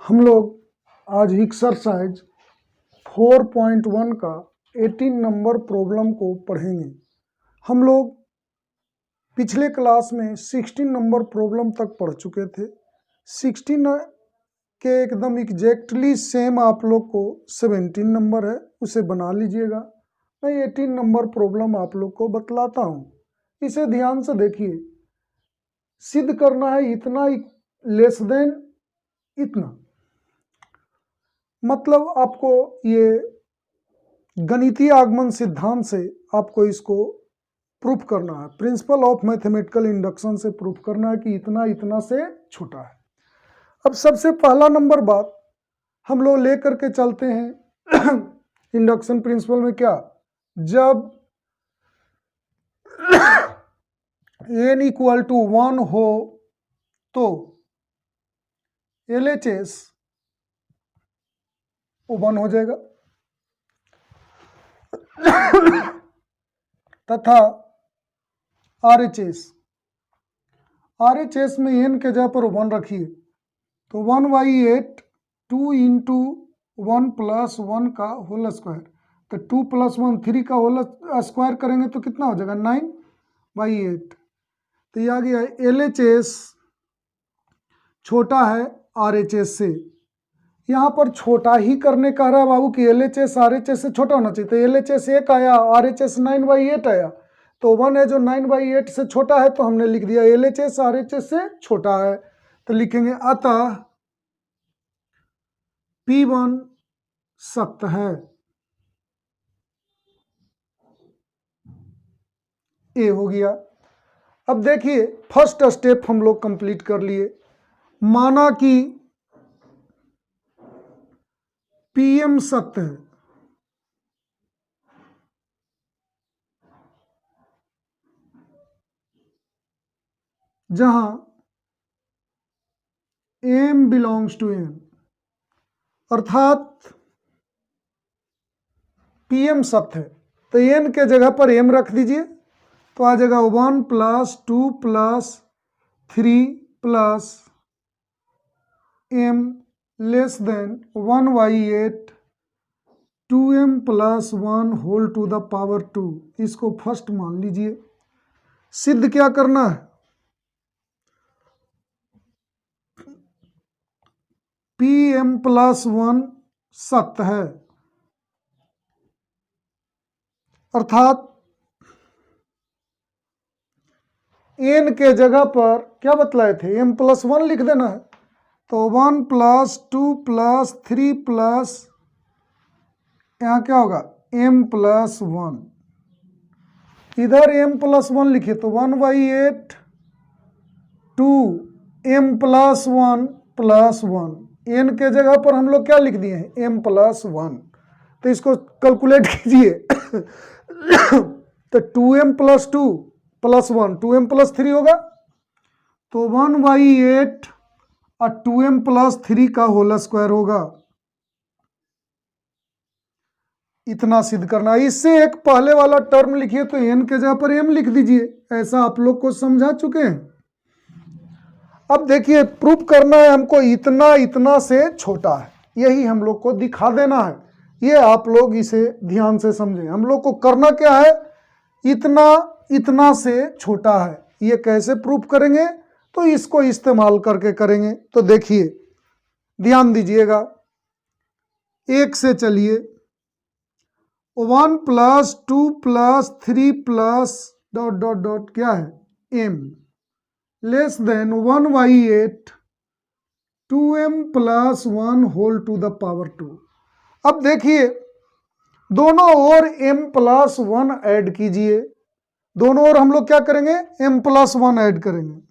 हम लोग आज एक्सरसाइज 4.1 का 18 नंबर प्रॉब्लम को पढ़ेंगे। हम लोग पिछले क्लास में 16 नंबर प्रॉब्लम तक पढ़ चुके थे। 16 के एकदम एग्जैक्टली सेम आप लोग को 17 नंबर है, उसे बना लीजिएगा। मैं 18 नंबर प्रॉब्लम आप लोग को बतलाता हूँ, इसे ध्यान से देखिए। सिद्ध करना है इतना लेस देन इतना, मतलब आपको ये गणितीय आगमन सिद्धांत से आपको इसको प्रूफ करना है। प्रिंसिपल ऑफ मैथमेटिकल इंडक्शन से प्रूफ करना है कि इतना इतना से छोटा है। अब सबसे पहला नंबर बात हम लोग लेकर के चलते हैं इंडक्शन प्रिंसिपल में, क्या जब n इक्वल टू 1 हो तो LHS 1 हो जाएगा तथा RHS में n के जगह पर 1 रखिए तो 1/8 2 इंटू 1 प्लस 1 का होल स्क्वायर, तो 2 प्लस 1 3 का होल स्क्वायर करेंगे तो कितना हो जाएगा 9/8। तो ये आ गया LHS छोटा है RHS से। यहाँ पर छोटा ही करने कह रहा है बाबू कि LHS RHS से छोटा होना चाहिए, तो LHS 1 आया, RHS 9/8 आया, तो 1 है जो 9/8 से छोटा है, तो हमने लिख दिया LHS RHS से छोटा है। तो लिखेंगे अतः P1 सत्य है। ए हो गया। अब देखिए फर्स्ट स्टेप हम लोग कंप्लीट कर लिए। माना कि PM सत्य है, जहां M बिलोंग्स टू N, अर्थात PM सत्य है, तो N के जगह पर M रख दीजिए, तो आ जाएगा 1 + 2 + 3 + M less than 1/8 2M + 1 whole to the power 2। इसको फर्स्ट मान लीजिए। सिद्ध क्या करना है, PM + 1 सत्य है, अर्थात n के जगह पर क्या बतलाए थे, M + 1 लिख देना है, तो 1 + 2 + 3 प्लस यहाँ क्या होगा M + 1, इधर M + 1 लिखे तो 1/8 2 M + 1 + 1, n के जगह पर हम लोग क्या लिख दिए हैं M + 1, तो इसको कैलकुलेट कीजिए तो 2M + 2 + 1 2M + 3 होगा, तो 1/8 और 2M + 3 का होल स्क्वायर होगा। इतना सिद्ध करना है। इससे एक पहले वाला टर्म लिखिए तो n के जगह पर m लिख दीजिए। ऐसा आप लोग को समझा चुके हैं। अब देखिए प्रूफ करना है हमको इतना इतना से छोटा है, यही हम लोग को दिखा देना है। ये आप लोग इसे ध्यान से समझें। हम लोग को करना क्या है, इतना इतना से छोटा है। ये कैसे प्रूफ करेंगे, तो इसको इस्तेमाल करके करेंगे। तो देखिए ध्यान दीजिएगा, एक से चलिए 1 + 2 + 3 प्लस ... क्या है m less than 1/8 2M + 1 whole to the power 2। अब देखिए दोनों ओर M + 1 ऐड कीजिए। दोनों ओर हम लोग क्या करेंगे, M + 1 ऐड करेंगे।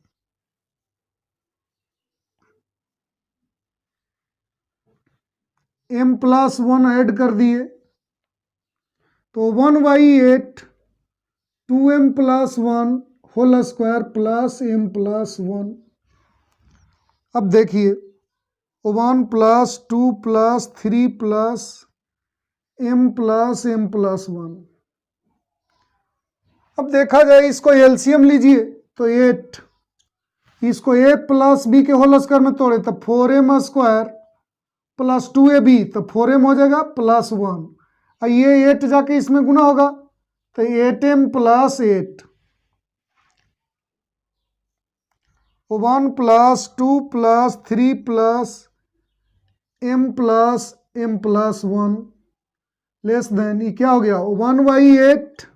M + 1 ऐड कर दिए तो 1/8 2M + 1 whole square plus M + 1। अब देखिए 1 + 2 + 3 प्लस M + M + 1। अब देखा जाए इसको एलसीएम लीजिए तो 8, इसको a + b के होल स्क्वायर में तोड़े तो 4m² प्लस 2ab तो 4m हो जाएगा प्लस 1, और ये 8 जाके इसमें गुना होगा तो 8m plus 8, 1 plus 2 plus 3 plus m plus 1 less than, ये क्या हो गया 1/8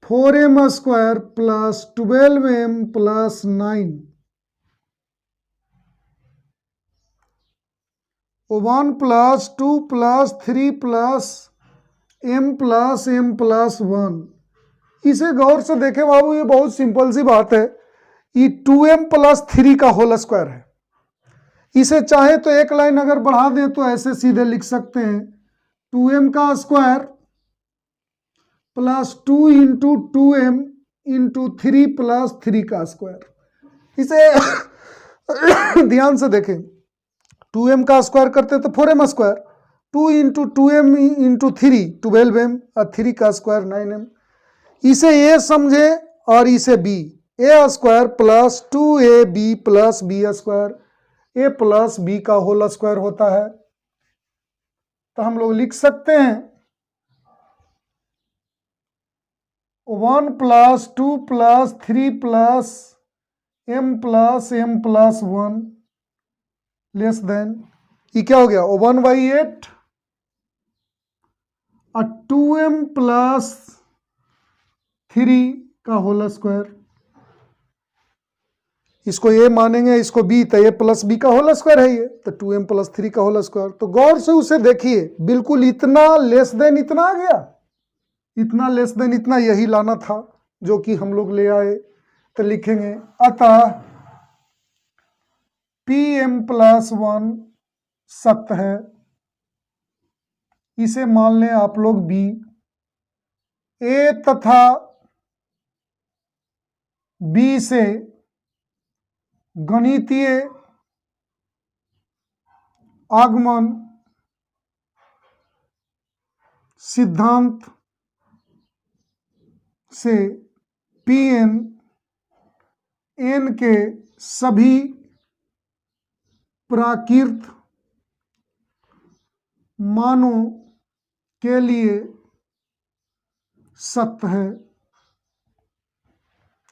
4m square plus 12m plus 9, 1 plus 2 plus 3 plus m plus 1। इसे गौर से देखें बाबू, ये बहुत सिंपल सी बात है, ये 2m प्लस 3 का होल स्क्वायर है। इसे चाहे तो एक लाइन अगर बढ़ा दें तो ऐसे सीधे लिख सकते हैं 2m का square plus 2 into 2m into 3 plus 3 का स्क्वायर। इसे ध्यान से देखें, 2m का स्क्वायर करते तो 4m square, 2 into 2m into 3 12m और 3 का स्क्वायर 9m। इसे a समझे और इसे b, a square plus 2ab plus b square, a plus b का होल स्क्वायर होता है। तो हम लोग लिख सकते हैं 1 plus 2 plus 3 plus m plus 1 less than, ये क्या हो गया 1/8 और 2m प्लस 3 का होल स्क्वायर। इसको a मानेंगे, इसको b, तो a प्लस b का होल स्क्वायर है ये, तो 2m प्लस 3 का होल स्क्वायर। तो गौर से उसे देखिए, बिल्कुल इतना लेस देन इतना आ गया, इतना लेस देन इतना यही लाना था जो कि हम लोग ले आए। तो लिखेंगे अतः pm प्लस 1 सत्य है, इसे मान लें आप लोग b, a तथा b से गणितीय आगमन सिद्धांत से Pn n के सभी प्राकृत मानों के लिए सत्य है।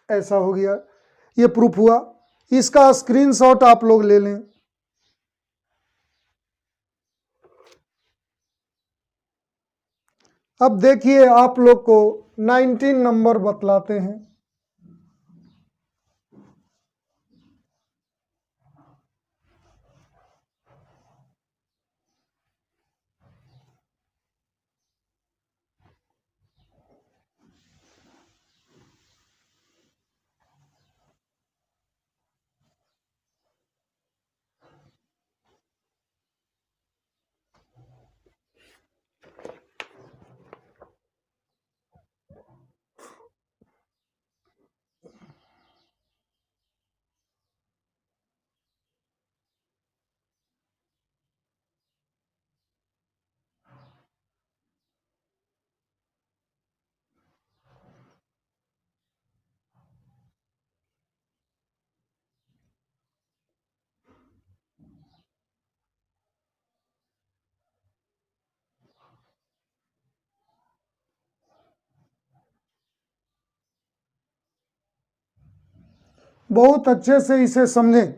ऐसा हो गया, ये प्रूफ हुआ। इसका स्क्रीनशॉट आप लोग ले लें। अब देखिए आप लोग को 19 नंबर बतलाते हैं। बहुत अच्छे से इसे समझें।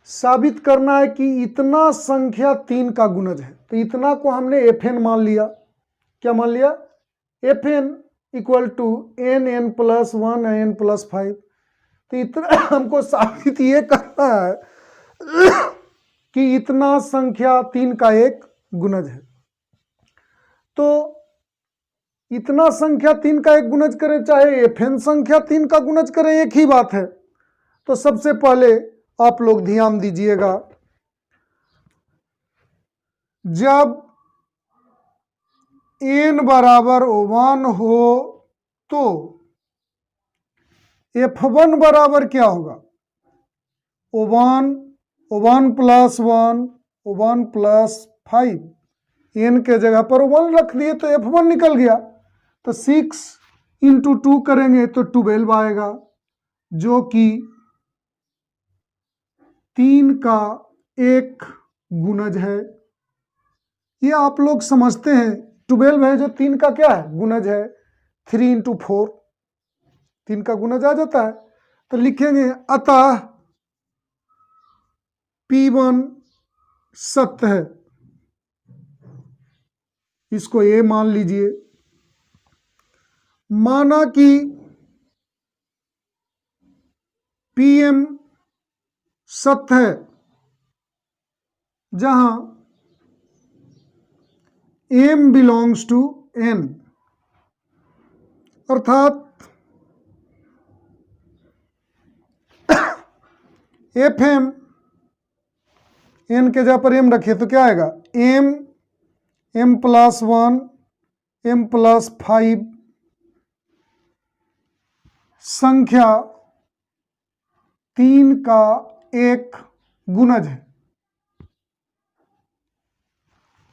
साबित करना है कि इतना संख्या 3 का गुणज है, तो इतना को हमने Fn मान लिया। क्या मान लिया? Fn equal to n plus 1 n plus 5। तो इतना हमको साबित ये करना है कि इतना संख्या 3 का एक गुणज है। तो इतना संख्या 3 का एक गुणज करें चाहे Fn संख्या 3 का गुणज करें, एक ही बात है। तो सबसे पहले आप लोग ध्यान दीजिएगा, जब n बराबर 1 हो तो F1 बराबर क्या होगा? 1 प्लस 1 प्लस 5, n के जगह पर 1 रख दिए तो F1 निकल गया। तो 6 इंटू 2 करेंगे तो 12 आएगा, जो कि 3 का एक गुणज है। ये आप लोग समझते हैं, 12 है जो 3 का क्या है, गुणज है। 3 इंटू 4 3 का गुणज आ जाता है। तो लिखेंगे अतः P1 सत्य है। इसको ए मान लीजिए। माना कि PM सत्य है जहां M बिलोंग्स टू N, अर्थात FM N के जगह पर M रखिए तो क्या आएगा, M प्लस 1 M प्लस 5 संख्या 3 का एक गुणज है।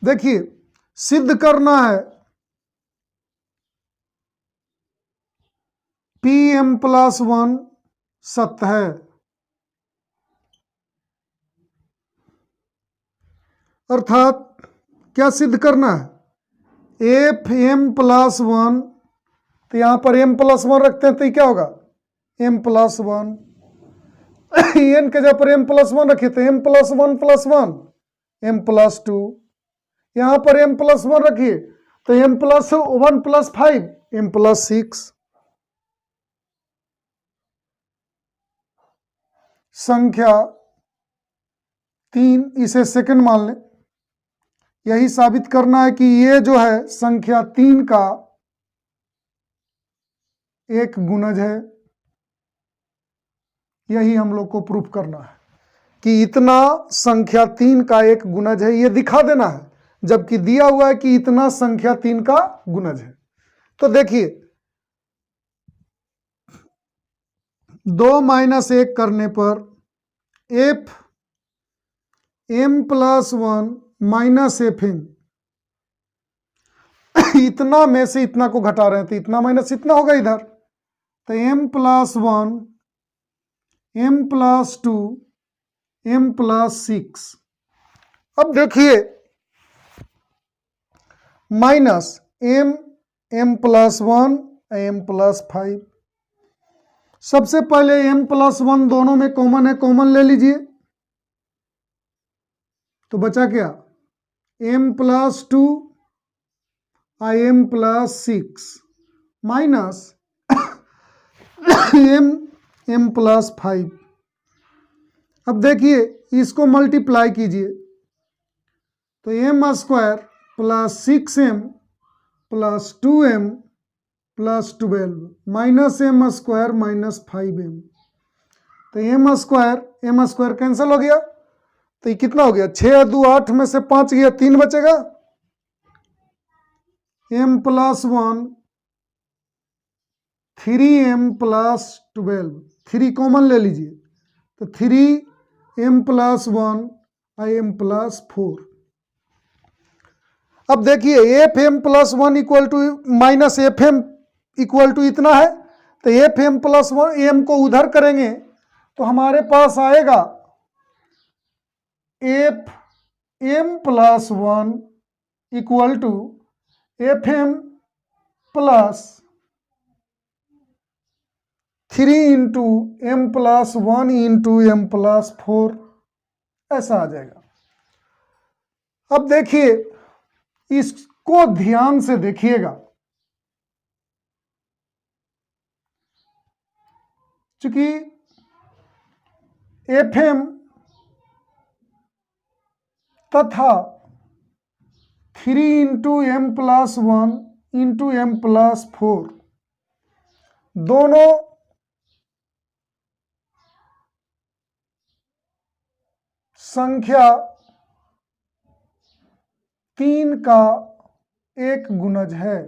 देखिए सिद्ध करना है PM प्लस 1 सत्य है, अर्थात क्या सिद्ध करना है, FM प्लस 1, तो यहां पर M प्लस 1 रखते हैं तो ये क्या होगा, M प्लस 1। N के जगह पर M प्लस 1 रखिए तो M plus 1 plus 1 M plus 2। यहां पर M प्लस 1 रखिए तो M plus 1 plus 5 M plus 6। संख्या 3, इसे सेकंड मान लें। यही साबित करना है कि ये जो है संख्या 3 का एक गुणज है। यही हम लोग को प्रूफ करना है कि इतना संख्या 3 का एक गुणज है, ये दिखा देना है, जबकि दिया हुआ है कि इतना संख्या 3 का गुणज है। तो देखिए 2 माइनस 1 करने पर F M plus 1 minus FM, इतना में से इतना को घटा रहे हैं तो इतना माइनस इतना होगा इधर, तो M plus 1 M plus 2 M plus 6। अब देखिए minus M plus 1 M plus 5। सबसे पहले M प्लस 1 दोनों में कॉमन है, कॉमन ले लीजिए तो बचा क्या, M plus 2 M plus 6 minus M plus 5। अब देखिए इसको मल्टीप्लाई कीजिए तो M square plus 6M plus 2M plus 12 minus M square minus 5M। तो M स्क्वायर कैंसिल हो गया तो ये कितना हो गया, 6 2 8 में से 5 गया, 3 बचेगा। M plus 1 3M plus 12, 3 common ले लीजिए तो 3M प्लस 1 M प्लस 4। अब देखिए FM plus 1 equal to minus FM equal to इतना है, तो FM प्लस 1 M को उधर करेंगे तो हमारे पास आएगा FM plus 1 equal to FM plus 3 into M plus 1 into M plus 4, ऐसा आ जाएगा। अब देखिए इसको ध्यान से देखिएगा, चूंकि FM तथा 3 into M plus 1 into M plus 4 दोनों संख्या 3 का एक गुणज है।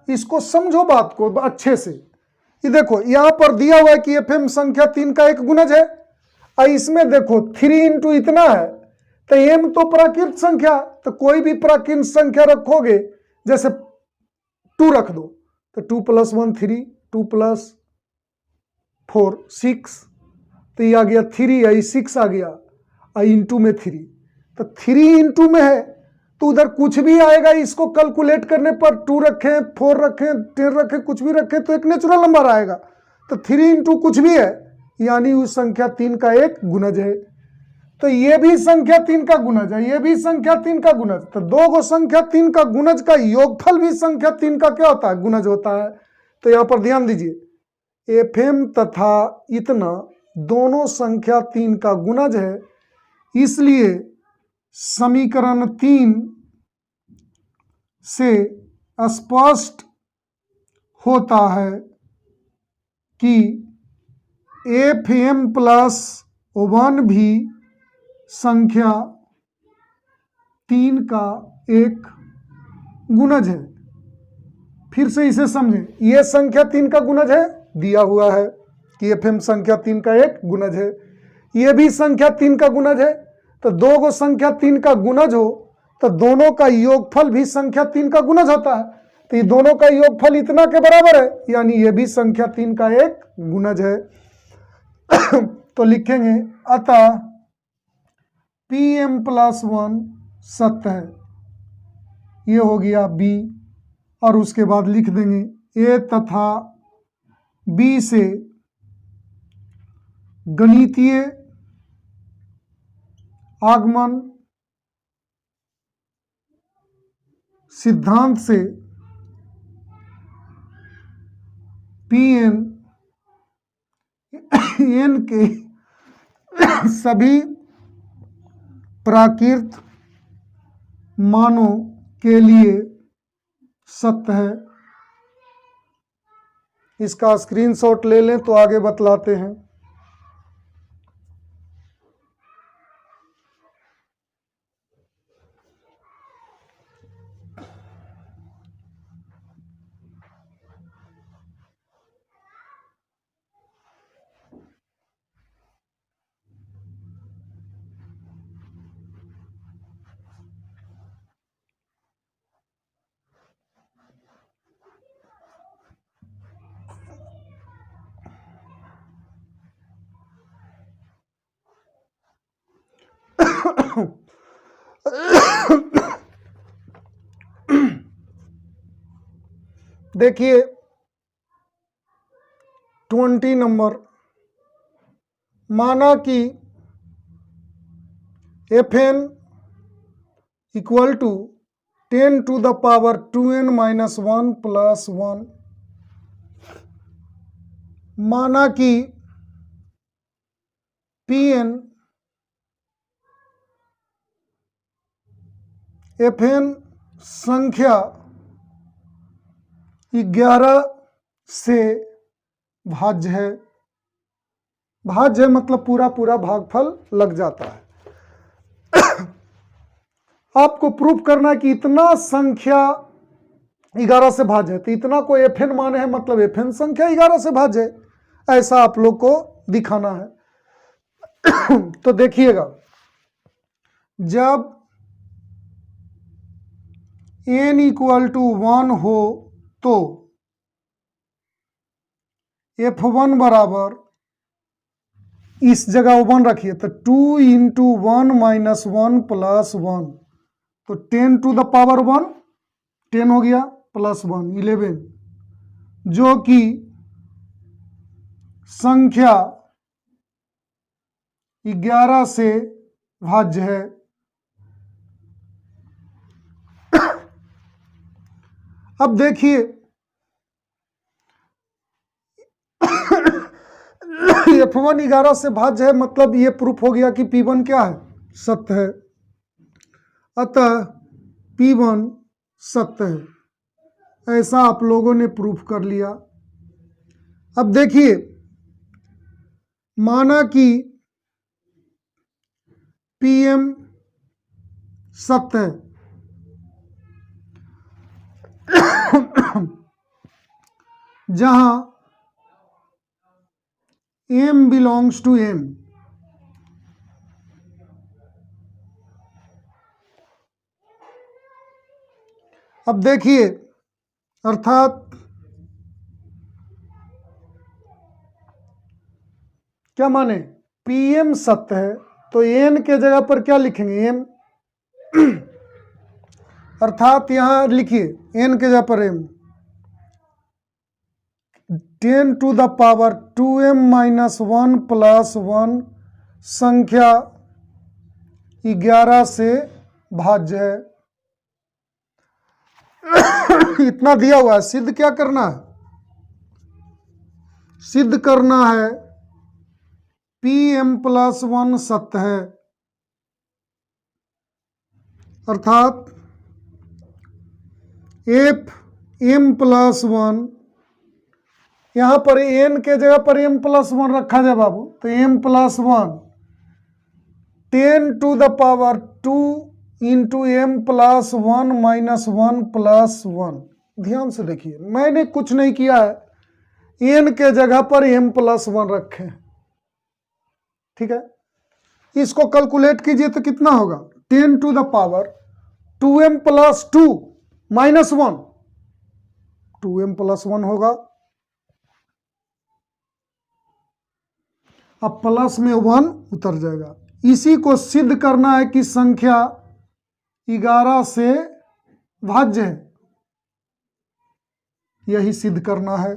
इसको समझो बात को अच्छे से। ये देखो यहां पर दिया हुआ है कि FM संख्या 3 का एक गुणज है, और इसमें देखो 3 इंटू इतना है तो M तो प्राकृत संख्या, तो कोई भी प्राकृत संख्या रखोगे, जैसे 2 रख दो तो 2 प्लस 1 3, 2 प्लस 4 6, तो ये आ गया 3, आई 6 आ गया, आई इंटू में 3, तो 3 इंटू में है तो उधर कुछ भी आएगा, इसको कैलकुलेट करने पर 2 रखें, 4 रखें, 10 रखें, कुछ भी रखें तो एक नेचुरल नंबर आएगा। तो 3 इंटू कुछ भी है यानी उस संख्या 3 का एक गुणज है। तो ये भी संख्या 3 का गुणज है, ये भी संख्या 3 का गुणज। तो दो गो संख्या 3 का गुणज का योगफल भी संख्या 3 का क्या होता है, गुणज होता है। तो यहां पर ध्यान दीजिए, एफएम तथा इतना दोनों संख्या 3 का गुणज है, इसलिए समीकरण 3 से स्पष्ट होता है कि एफएम प्लस 1 भी संख्या 3 का एक गुणज है। फिर से इसे समझें, यह संख्या 3 का गुणज है, दिया हुआ है कि एफएम संख्या 3 का एक गुणज है, यह भी संख्या 3 का गुणज है। तो दो गो संख्या 3 का गुणज हो तो दोनों का योगफल भी संख्या 3 का गुणज होता है। तो ये दोनों का योगफल इतना के बराबर है, यानी यह भी संख्या 3 का एक गुणज है। तो लिखेंगे अतः pm प्लस 1 सत्य है, ये हो गया b, और उसके बाद लिख देंगे a तथा b से गणितीय आगमन सिद्धांत से pn n के सभी प्राकृत मानों के लिए सत्य है। इसका स्क्रीनशॉट ले लें तो आगे बतलाते हैं। देखिए 20 नंबर, माना कि Fn equal to 10 to the power 2n minus 1 plus 1। माना कि Pn Fn संख्या 11 से भाज्य है। भाज्य मतलब पूरा पूरा भागफल लग जाता है। आपको प्रूफ करना है कि इतना संख्या 11 से भाज्य है, तो इतना को Fn माने है मतलब Fn संख्या 11 से भाज्य है, ऐसा आप लोग को दिखाना है। तो देखिएगा, जब n इक्वल टू 1 हो तो F1 बराबर, इस जगह 1 रखिए तो 2 इंटू 1 माइनस 1 प्लस 1, तो 10 टू द पावर 1 10 हो गया, प्लस 1 11, जो कि संख्या 11 से भाज्य है। अब देखिए F1 11 से भाज्य है, मतलब ये प्रूफ हो गया कि P1 क्या है, सत्य है। अतः P1 सत्य है, ऐसा आप लोगों ने प्रूफ कर लिया। अब देखिए, माना कि Pm सत्य है, जहां m बिलोंग्स टू n। अब देखिए, अर्थात क्या माने, Pm सत्य है तो n के जगह पर क्या लिखेंगे m, अर्थात यहां लिखिए n के जगह पर m, 10 to the power 2m minus 1 plus 1 संख्या 11 से भाज्य है। इतना दिया हुआ है, सिद्ध क्या करना है? सिद्ध करना है Pm प्लस 1 सत्य है, अर्थात Fm प्लस 1, यहां पर n के जगह पर m प्लस 1 रखा जाए बाबू, तो m plus 1 10 to the power 2 into m plus 1 minus 1 plus 1। ध्यान से देखिए, मैंने कुछ नहीं किया है, n के जगह पर m प्लस 1 रखे, ठीक है। इसको कैलकुलेट कीजिए तो कितना होगा? 10 to the power 2m plus 2 minus 1, 2m plus 1 होगा, अब प्लस में 1 उतर जाएगा। इसी को सिद्ध करना है कि संख्या 11 से भाज्य है, यही सिद्ध करना है।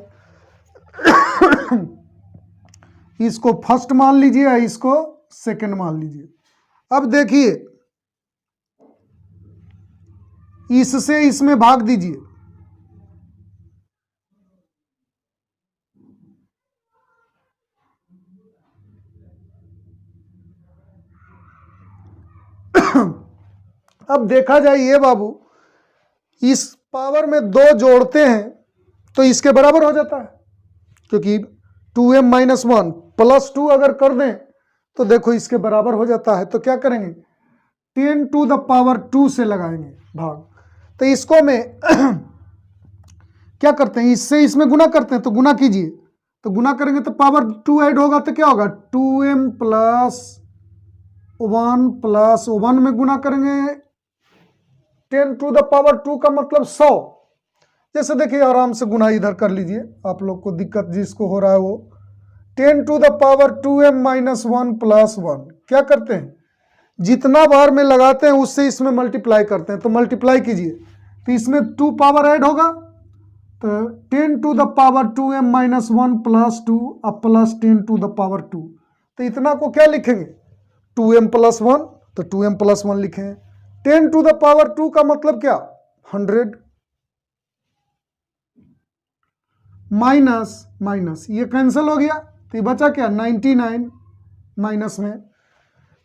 इसको फर्स्ट मान लीजिए, इसको सेकंड मान लीजिए। अब देखिए, इससे इसमें भाग दीजिए, अब देखा जाए ये बाबू, इस पावर में 2 जोड़ते हैं तो इसके बराबर हो जाता है, क्योंकि 2m माइनस 1 प्लस 2 अगर कर दें तो देखो इसके बराबर हो जाता है। तो क्या करेंगे? 10 टू द पावर 2 से लगाएंगे भाग। तो इसको में क्या करते हैं, इससे इसमें गुना करते हैं, तो गुना कीजिए, तो गुना करेंगे तो पावर 2 ऐड होगा तो क्या होगा? 2m प्लस 1 प्लस 1 में गुना करेंगे 10 टू द पावर 2 का मतलब 100। जैसे देखिए, आराम से गुना इधर कर लीजिए, आप लोग को दिक्कत जिसको हो रहा है वो। 10 to the power 2m minus 1 plus 1, क्या करते हैं? जितना बार में लगाते हैं उससे इसमें मल्टीप्लाई करते हैं, तो मल्टीप्लाई कीजिए तो इसमें 2 पावर ऐड होगा, तो 10 to the power 2m minus 1 plus 2 अब प्लस 10 टू द पावर 2। तो इतना को क्या लिखेंगे? 2m प्लस 1, तो 2m प्लस 1 लिखें। 10 टू द पावर 2 का मतलब क्या? 100 माइनस माइनस ये कैंसिल हो गया, तो ये बचा क्या? 99 माइनस में।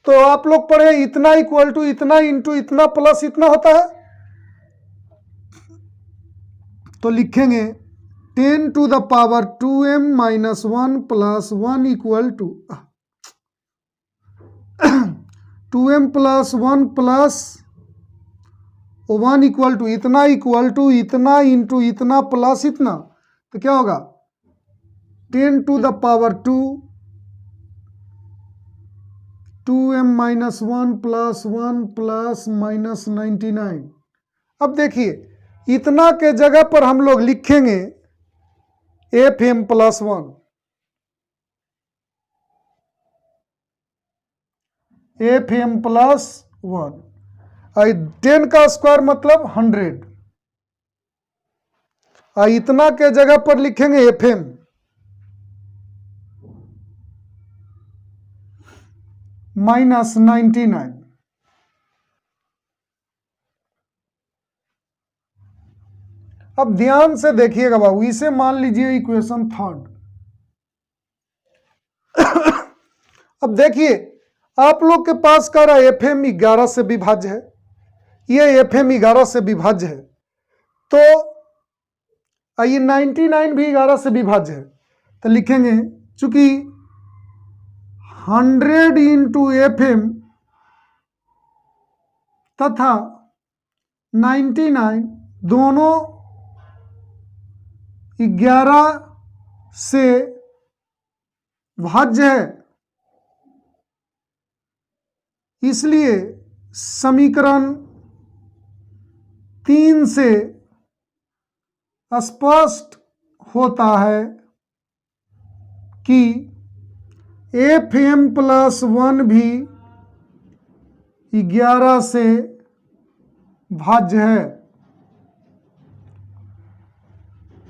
तो आप लोग पढ़े इतना इक्वल टू इतना इंटू इतना प्लस इतना होता है, तो लिखेंगे 10 to the power 2m minus 1 plus 1 equal to 2m plus 1 plus 1 equal to इतना इंटू इतना प्लस इतना, तो क्या होगा? 10 to the power 2m minus 1 plus minus 99। अब देखिए, इतना के जगह पर हम लोग लिखेंगे Fm प्लस 1, Fm प्लस 1, 10 का स्क्वायर मतलब 100, और इतना के जगह पर लिखेंगे Fm माइनस 99। अब ध्यान से देखिएगा बाबू, इसे मान लीजिए इक्वेशन 3। अब देखिए, आप लोग के पास कह रहा है Fm 11 से विभाज्य है, ये Fm 11 से विभाज्य है, तो ये 99 भी 11 से विभाज्य है, तो लिखेंगे चूंकि 100 इंटू Fm तथा 99 दोनों 11 से भाज्य है, इसलिए समीकरण 3 से स्पष्ट होता है कि Fm+1 भी 11 से भाज्य है,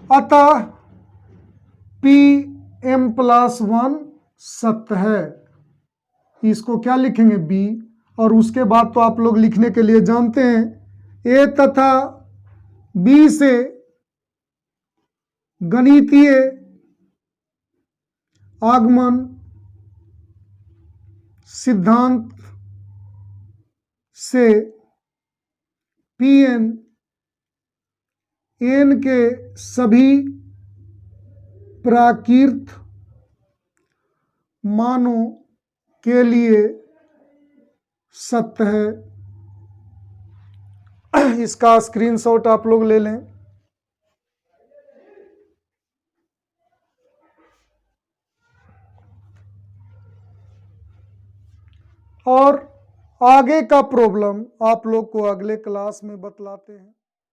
अतः Pm+1 सत्य है। इसको क्या लिखेंगे? B। और उसके बाद तो आप लोग लिखने के लिए जानते हैं, A तथा B से गणितीय आगमन सिद्धांत से Pn n के सभी प्राकृत मानों के लिए सत्य है। इसका स्क्रीनशॉट आप लोग ले लें। और आगे का प्रॉब्लम आप लोग को अगले क्लास में बतलाते हैं।